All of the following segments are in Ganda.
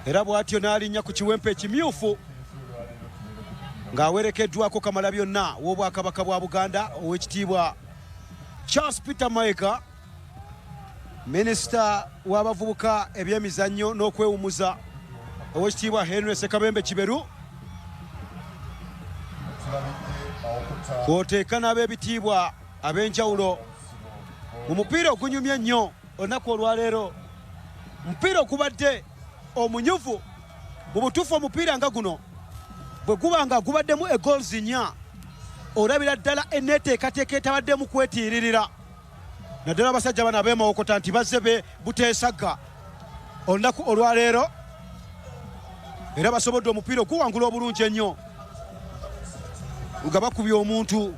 era bw'atyo n'alinnya ku kiwempe ekimyufu ng'awerekeddwako Kamalabyonna w'Obwakabaka bwa Buganda ow'ekitiibwa Charles Peter Mayiga, minisita w'abavubuka ebyemizannyo n'okwewumuza ow'ekitiibwa Henry Ssekabembe Kiberu, kw'oteeka n'ab'ebitiibwa ab'enjawulo mu mupiira ogunyumye ennyo olunaku olwaleero. Mupiira ogubadde omunyuvu mu butuufu. Omupiira nga guno bwe guba nga gubaddemu egools 4 olabira ddala enneeteekateeka etabaddemu kwetiiririra naddala abasajja bano ab'emawokota nti bazze be buteesagga olunaku olwaleero, era basobodde omupiira oguwangula obulungi ennyo nga bakubye omuntu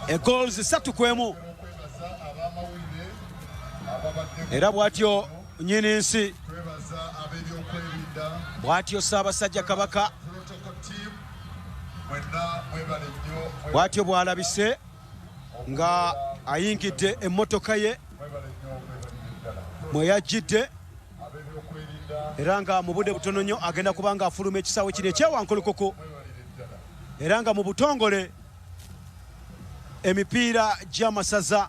egools 3-1. Era bw'atyo nnyini nsi, bw'atyo Ssaabasajja Kabaka, bw'atyo bw'alabise nga ayingidde emmotoka ye mwe yajjidde, era nga mu budde butono nnyo agenda kuba nga afuluma ekisaawe kino ekyewankolokoko, era nga mu butongole emipiira gy'amasaza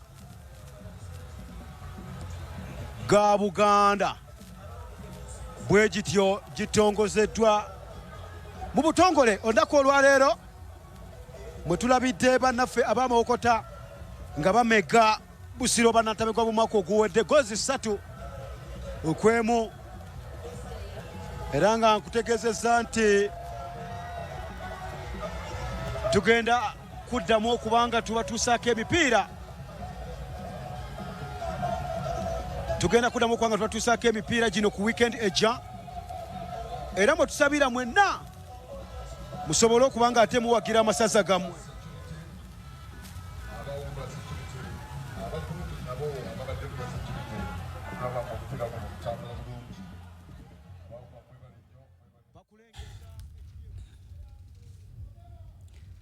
ga Buganda bwe gityo gitongozeddwa mu butongole olunaku olwaleero, mwe tulabidde bannaffe ab'amawokota nga bamega Busiro bannatabegwa mu mwaka oguwedde goozi 3-1, era nga nkutegeezezza nti tugenda kuddamu okubanga tubatuusaako emipiira, tugenda kuddamu okubanga tubatuusaako emipiira gino ku weekend ejja, era mwe tusabira mwenna musobole okubanga ate muwagira amasaza gammwe.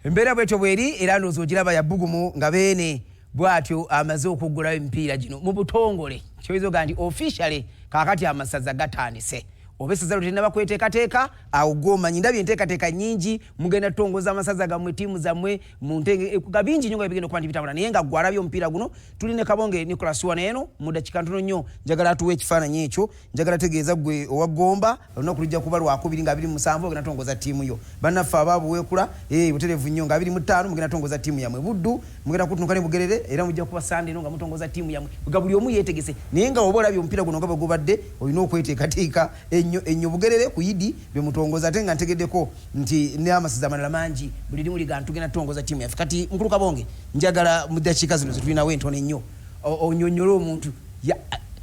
Embeera bwetyo bweri, era ndowooza ogiraba ya bbugumu nga beene bw'atyo amaze okuggulawo emipiira gino mu butongole. Kyoyinza oga nti officially kaakati amasaza gatandise. Oba essaza lyo kweteekateeka awo gw'omanyi. Ndabye enteekateeka nnyingi, mugenda tutongoza amasaza gammwe, ttiimu zammwe mu nga bingi nnyo nga bigenda okuba nti bitambula, naye nga ggwe alabye omupiira guno. Tuli ne Kabonge Nicholas wano eno mu dakiika ntono nnyo, njagala atuwe ekifaananyi ekyo, njagala tegeeza ggwe owa Gomba olunaku lujja kuba lwa 27 ogenda tongoza ttiimu yo. Bannaffe abaabuweekula butereevu nnyo nga 25 mugenda tongoza ttiimu yammwe. Buddu mugenda kutunuka ne Bugerere, era mujja kuba Sande no nga mutongoza ttiimu yammwe. Nga buli omu yeetegese, naye nga oba olabye omupiira guno nga bwe gubadde olina okweteekateeka ennyo Bugerere ku Yidi bye mutongoza, ate nga ntegeddeko nti ne amasaza amalala mangi buli limu liga tugenda tutongoza ttiimu yaffe. Kati Mukulu Kabonge, njagala mu ddakiika zino zetulinawo entono ennyo onyonnyola omuntu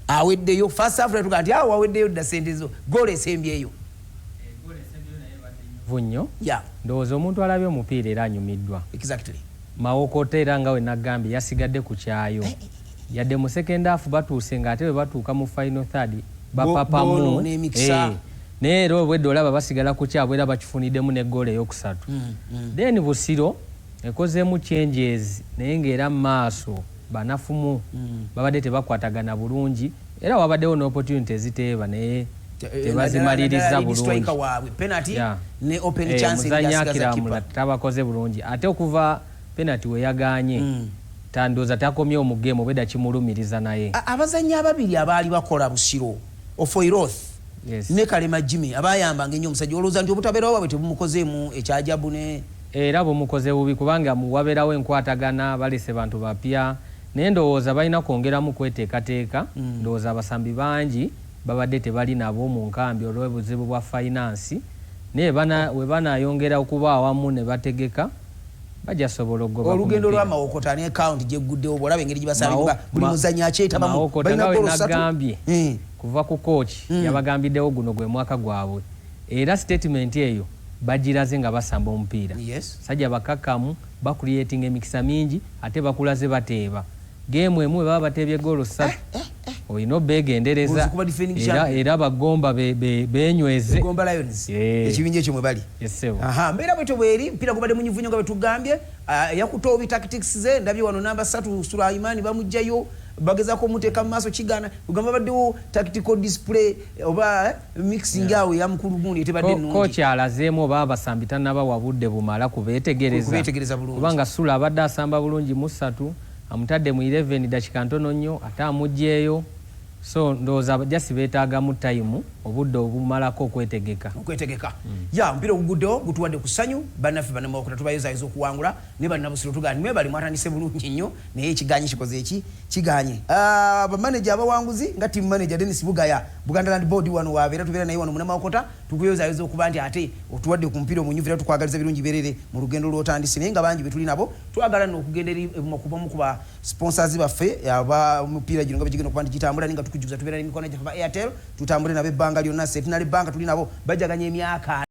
aweddeyo first half tuga nti awo aweddeyo dda ssente zo, goolo esembyeyo nnyo. Ndowooza omuntu alabye omupiira era anyumiddwa. Exactly. Mawokota era nga we nagambye yasigadde ku kyayo, yadde mu second half batuuse ng'ate bwe batuuka mu final third bapapamu naye era obwedde olaba basigala ku kyabwe era bakifuniddemu ne ggoolo ey'okusatu. Then Busiro ekozeemu changes naye ng'era mu maaso banafumu babadde tebakwatagana bulungi, era wabaddewo n'opportunity eziteeba naye tebazimaliriza bulungi. Muzanyi Akiramula tabakoze bulungi, ate okuva penalty we yagaanye tandooza takomye omugeemu obwedda kimulumiriza naye. Abazannyi ababiri abaali bakola Busiro Ofoiroth ne Kalema Jimmy abayambanga ennyo omusajja, olowooza nti obutabeerawo bwe tebumukozeemu ekyajabu ne era bumukoze bubi kubanga wabeerawo enkwatagana balese bantu bapya, naye ndowooza balina kwongeramu kweteekateeka. Ndowooza abasambi bangi babadde tebali nabo mu nkambi olw'obuzibu bwa finance, naye we banaayongera okuba awamu ne bategeka bajja sobola ogoba olugendo lw'amawokota ne account gyeguddewo bw'olaba engeri gye basalimbwa buli muzannyi akyetabamu balina ggoolo 3 kuva ku coach yabagambiddewo guno gwe mwaka gwabwe, era statement eyo bagiraze nga basamba omupiira. Sajja bakakkamu bakuliyetinga emikisa mingi ate bakulaze bateeba. Game emu baba bateebye ggoolo 3 olina obeegendereza era bagomba benyweze Gomba Lions ekibinja ekyo mwe bali. Mbeera bwetyo bweri, mpira gubadde munyuvu nnyo nga bwe tugambye. Yakuta obi tactics ze, ndabye wano namba 3 Sulaiman bamugjayo, bagezako muteeka mu maaso kigaana kugamba baddewo tactical display oba mixing awo ya mukulu gundi etebadde nnungi kocha alazeemu oba abasambi tannabawa budde bumala kubeetegereza kubanga Sula abadde asamba bulungi mu 3 amutadde mu 11 dakika ntono nnyo ate amuggyeeyo so ndowooza jasi beetaagamu tayimu obudde obumalako okwetegeka ya mpira oguguddewo gutuwadde ku ssanyu bannaffe bannamawokota tubayozaayoza okuwangula ne bannabusiro tugamba nimwe bali mwatandise bulungi nnyo naye ekiganye kikoze eki kiganye bamaneja abawanguzi nga timu manager Dennis Bugaya Buganda Land Board wano wabeera tubeera naye wano munnamawokota tukuyozaayoza okuba nti ate otuwadde ku mpira omunyuvu era tukwagaliza birungi berere mu lugendo lw'otandise naye nga bangi betuli nabo twagala n'okugenda mu kuba sponsors baffe aba mupiira gino nga begigenda okuba nti gitambula ninga tukujuza tubeera n'emikono gyaffe ba Airtel tutambule nabo ebbanga lyonna Setinary Bank tuli nabo bajaganya emyaka